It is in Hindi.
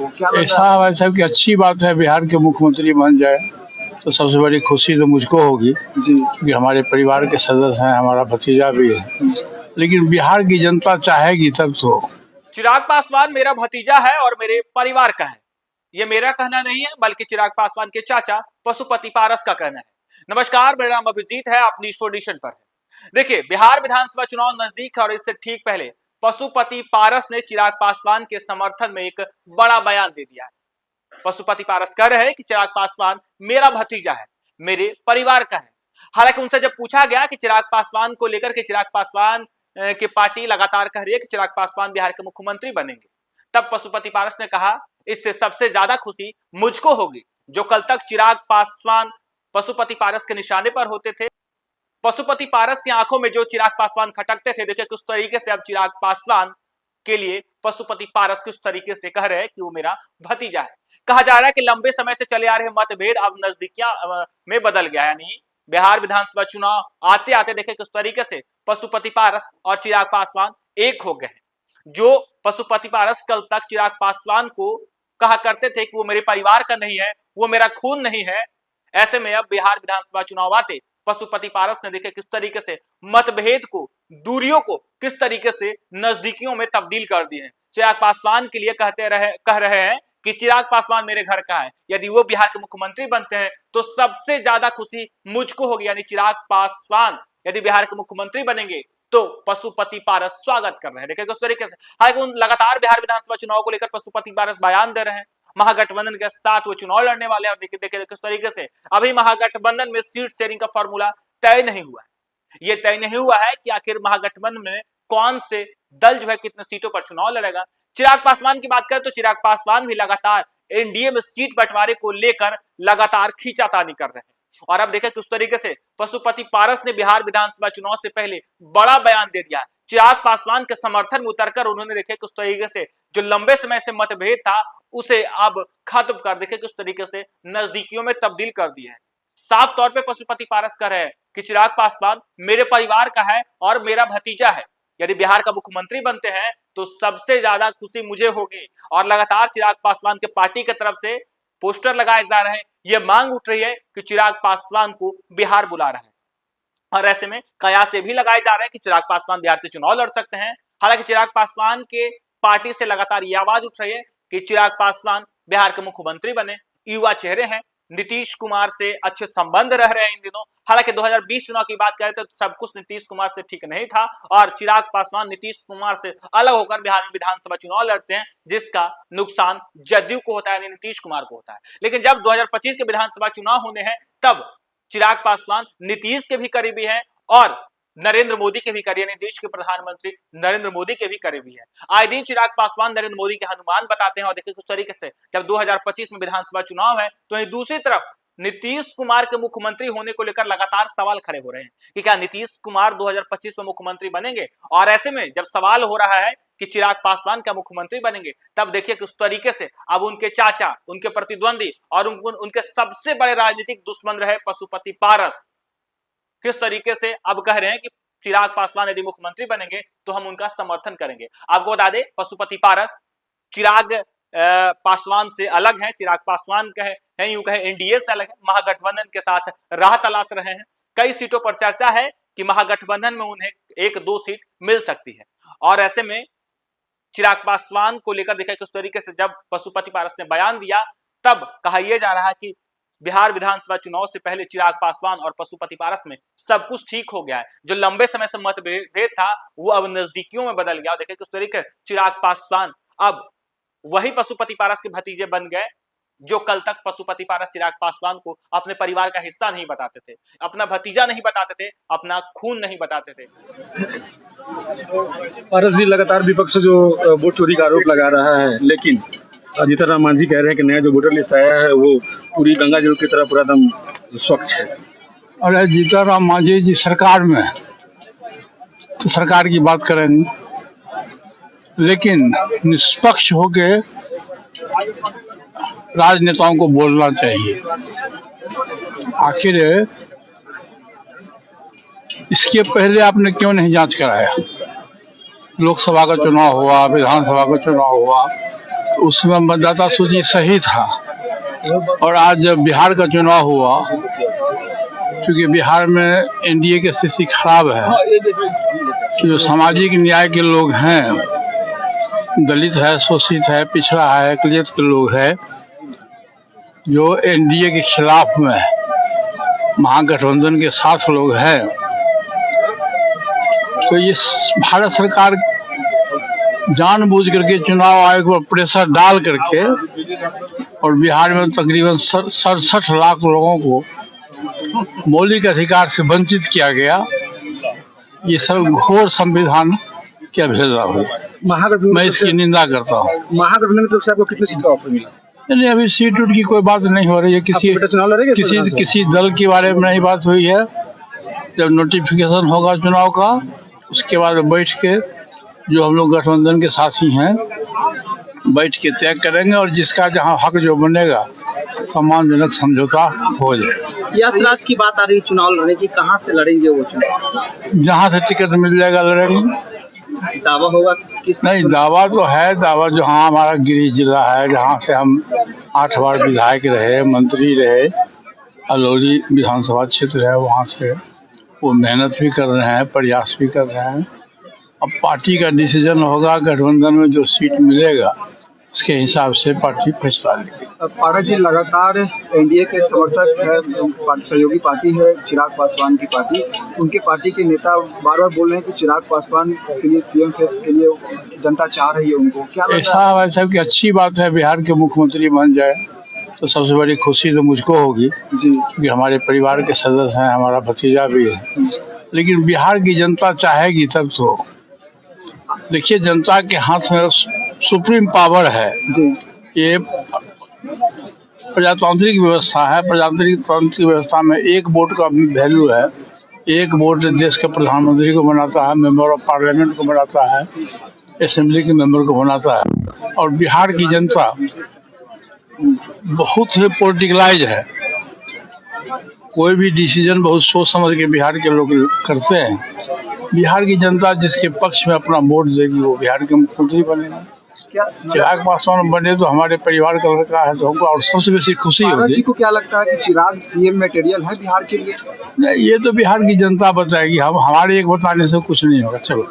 क्या लग ऐसा रहा है? वैसा कि अच्छी बात है, बिहार के मुख्यमंत्री बन जाए तो सबसे बड़ी खुशी तो मुझको होगी जी। कि हमारे परिवार के सदस्य हैं, हमारा भतीजा भी है। लेकिन बिहार की जनता चाहेगी तब तो। चिराग पासवान मेरा भतीजा है और मेरे परिवार का है, ये मेरा कहना नहीं है बल्कि चिराग पासवान के चाचा पशुपति पारस का कहना है। नमस्कार, मेरा नाम अभिजीत है, आप न्यूज़ 4 एडिशन पर है। देखिए, बिहार विधानसभा चुनाव नजदीक है और इससे ठीक पहले पशुपति पारस ने चिराग पासवान के समर्थन में एक बड़ा बयान दे दिया है। पशुपति पारस कह रहे हैं कि चिराग पासवान मेरा भतीजा है, मेरे परिवार का है। हालांकि उनसे जब पूछा गया कि चिराग पासवान को लेकर के चिराग पासवान की पार्टी लगातार कह रही है कि चिराग पासवान बिहार के मुख्यमंत्री बनेंगे, तब पशुपति पारस ने कहा, इससे सबसे ज्यादा खुशी मुझको होगी जो कल तक चिराग पासवान पशुपति पारस के निशाने पर होते थे। पशुपति पारस की आंखों में जो चिराग पासवान खटकते थे, देखिए किस तरीके से अब चिराग पासवान के लिए पशुपति पारस किस तरीके से कह रहे हैं कि वो मेरा भतीजा है। कहा जा रहा है कि लंबे समय से चले आ रहे मतभेद अब नजदीकियां में बदल गया, यानी बिहार विधानसभा चुनाव आते आते देखे किस तरीके से पशुपति पारस और चिराग पासवान एक हो गए हैं। जो पशुपति पारस कल तक चिराग पासवान को कहा करते थे कि वो मेरे परिवार का नहीं है, वो मेरा खून नहीं है, ऐसे में अब बिहार विधानसभा चुनाव आते पशुपति पारस ने देखे किस तरीके से मतभेद को, दूरियों को किस तरीके से नजदीकियों में तब्दील कर दिए हैं। चिराग पासवान के लिए कह रहे हैं कि चिराग पासवान मेरे घर का है, यदि वो बिहार के मुख्यमंत्री बनते हैं तो सबसे ज्यादा खुशी मुझको होगी, यानी चिराग पासवान यदि बिहार के मुख्यमंत्री बनेंगे तो पशुपति पारस स्वागत कर रहे हैं। देखिए किस तरीके से, हालांकि लगातार बिहार विधानसभा चुनाव को लेकर पशुपति पारस बयान दे रहे हैं। महागठबंधन के साथ वो चुनाव लड़ने वाले हैं। देखिए किस तरीके से अभी महागठबंधन में सीट शेयरिंग का फॉर्मूला तय नहीं हुआ है। ये तय नहीं हुआ है कि आखिर महागठबंधन में कौन से दल जो है कितने सीटों पर चुनाव लड़ेगा। चिराग पासवान की बात करें तो चिराग पासवान भी लगातार एनडीए में सीट बंटवारे को लेकर लगातार खींचातानी कर रहे हैं। और अब देखें किस तरीके से पशुपति पारस ने बिहार विधानसभा चुनाव से पहले बड़ा बयान दे दिया। चिराग पासवान के समर्थन में उतरकर उन्होंने देखे किस तरीके से जो लंबे समय से मतभेद था उसे अब खत्म कर, देखे किस तरीके से नजदीकियों में तब्दील कर दिया है। साफ तौर पे पशुपति पारस कह रहे हैं कि चिराग पासवान मेरे परिवार का है और मेरा भतीजा है। यदि बिहार का मुख्यमंत्री बनते हैं तो सबसे ज्यादा खुशी मुझे होगी। और लगातार चिराग पासवान के पार्टी की तरफ से पोस्टर लगाए जा रहे हैं, यह मांग उठ रही है कि चिराग पासवान को बिहार बुला रहा है। और ऐसे में कयास ये भी लगाए जा रहे हैं कि चिराग पासवान बिहार से चुनाव लड़ सकते हैं। हालांकि चिराग पासवान के पार्टी से लगातार ये आवाज उठ रही है कि चिराग पासवान बिहार के मुख्यमंत्री बने। युवा चेहरे हैं, नीतीश कुमार से अच्छे संबंध रह रहे हैं इन दिनों। हालांकि 2020 चुनाव की बात करें तो सब कुछ नीतीश कुमार से ठीक नहीं था और चिराग पासवान नीतीश कुमार से अलग होकर बिहार में विधानसभा चुनाव लड़ते हैं, जिसका नुकसान जदयू को होता है, यानी नीतीश कुमार को होता है। लेकिन जब 2025 के विधानसभा चुनाव होने हैं तब चिराग पासवान नीतीश के भी करीबी है और नरेंद्र मोदी के भी करीबी, देश के प्रधानमंत्री नरेंद्र मोदी के भी करीबी है। आए दिन चिराग पासवान नरेंद्र मोदी के हनुमान बताते हैं और देखिए किस तरीके से जब 2025 में विधानसभा चुनाव है तो दूसरी तरफ नीतीश कुमार के मुख्यमंत्री होने को लेकर लगातार सवाल खड़े हो रहे हैं कि क्या नीतीश कुमार 2025 में मुख्यमंत्री बनेंगे। और ऐसे में जब सवाल हो रहा है कि चिराग पासवान क्या मुख्यमंत्री बनेंगे, तब देखिए किस तरीके से अब उनके चाचा, उनके प्रतिद्वंदी और उनके सबसे बड़े राजनीतिक दुश्मन रहे पशुपति पारस किस तरीके से अब कह रहे हैं कि चिराग पासवान यदि मुख्यमंत्री बनेंगे तो हम उनका समर्थन करेंगे। आपको बता दें, पशुपति पारस चिराग पासवान से अलग हैं। चिराग पासवान कहे यूं कहे एनडीए से अलग है, महागठबंधन के साथ राह तलाश रहे हैं। कई सीटों पर चर्चा है कि महागठबंधन में उन्हें 1-2 सीट मिल सकती है। और ऐसे में चिराग पासवान को लेकर देखा किस तरीके से जब पशुपति पारस ने बयान दिया तब कहा यह जा रहा है कि बिहार विधानसभा चुनाव से पहले चिराग पासवान और पशुपति पारस में सब कुछ ठीक हो गया है। जो लंबे समय से मतभेद था वो अब नजदीकियों में बदल गया। देखिए किस तरीके चिराग पासवान अब वही पशुपति पारस के भतीजे बन गए जो कल तक पशुपति पारस चिराग पासवान को अपने परिवार का हिस्सा नहीं बताते थे, अपना भतीजा नहीं बताते थे, अपना खून नहीं बताते थे। पारस जी लगातार विपक्ष जो वोट चोरी का आरोप लगा रहा है, लेकिन जीतन राम मांझी कह रहे हैं कि नया जो वोटर लिस्ट आया है वो पूरी गंगा जल की तरह पूरा एकदम स्वच्छ है। अरे जीतन राम मांझी जी सरकार में है तो सरकार की बात करेंगे, लेकिन निष्पक्ष होके राजनेताओं को बोलना चाहिए। आखिर इसके पहले आपने क्यों नहीं जांच कराया? लोकसभा का चुनाव हुआ, विधानसभा का चुनाव हुआ, उसमें मतदाता सूची सही था। और आज जब बिहार का चुनाव हुआ, क्योंकि बिहार में एनडीए की स्थिति खराब है, जो सामाजिक न्याय के लोग हैं, दलित है, शोषित है, पिछड़ा है, अकलियत के लोग हैं, जो एनडीए के खिलाफ में है, महागठबंधन के साथ लोग हैं, तो ये भारत सरकार जानबूझ करके चुनाव आयोग पर प्रेशर डाल करके और बिहार में तकरीबन 67 लाख लोगों को मौलिक अधिकार से वंचित किया गया। ये सब घोर संविधान की अवहेलना हुई। मैं इसकी निंदा करता हूँ। महागठबंधन की तरफ से आपको कितनी सीट का ऑफर मिला? नहीं, अभी सीट उट की कोई बात नहीं हो रही है। किसी दल के बारे में नहीं बात हुई है। जब नोटिफिकेशन होगा चुनाव का, उसके बाद बैठ के जो हम लोग गठबंधन के साथी हैं बैठ के तय करेंगे और जिसका जहां हक जो बनेगा सम्मानजनक समझौता हो जाए। यस राज की बात आ रही चुनाव लड़ने की, कहाँ से लड़ेंगे वो चुनाव? जहां से टिकट मिल जाएगा लड़ेंगे। दावा होगा किस? नहीं, दावा तो है। दावा जो हाँ हमारा गिरिडीह जिला है, जहाँ से हम 8 बार विधायक रहे, मंत्री रहे, अलौली विधानसभा क्षेत्र है, वहाँ से वो मेहनत भी कर रहे हैं, प्रयास भी कर रहे हैं। अब पार्टी का डिसीजन होगा, गठबंधन में जो सीट मिलेगा उसके हिसाब से पार्टी फैसला लेगी। पाठक जी लगातार एनडीए के समर्थक है, सहयोगी पार्टी है चिराग पासवान की पार्टी, उनके पार्टी के नेता बार बार बोल रहे हैं कि चिराग पासवान के लिए सीएम फेस के लिए जनता चाह रही है उनको। क्या ऐसा कि अच्छी बात है, बिहार के मुख्यमंत्री बन जाए तो सबसे बड़ी खुशी तो मुझको होगी जी, कि हमारे परिवार के सदस्य हैं, हमारा भतीजा भी है। लेकिन बिहार की जनता चाहेगी तब तो। देखिए, जनता के हाथ में सुप्रीम पावर है। ये प्रजातांत्रिक व्यवस्था है। प्रजातांत्रिक व्यवस्था में एक वोट का वैल्यू है। एक वोट देश के प्रधानमंत्री को बनाता है, मेंबर ऑफ पार्लियामेंट को बनाता है, असेंबली के मेंबर को बनाता है। और बिहार की जनता बहुत ही पॉलिटिकलाइज है। कोई भी डिसीजन बहुत सोच समझ के बिहार के लोग करते हैं। बिहार की जनता जिसके पक्ष में अपना वोट देगी वो बिहार के मुख्यमंत्री बनेगा। चिराग पासवान बने तो हमारे परिवार का लड़का है, तो हमको और सबसे बेसी खुशी होगी। को क्या लगता है कि चिराग सीएम मटेरियल है बिहार के लिए? ये तो बिहार की जनता बताएगी। हम हमारे एक बताने से कुछ नहीं होगा। चलो।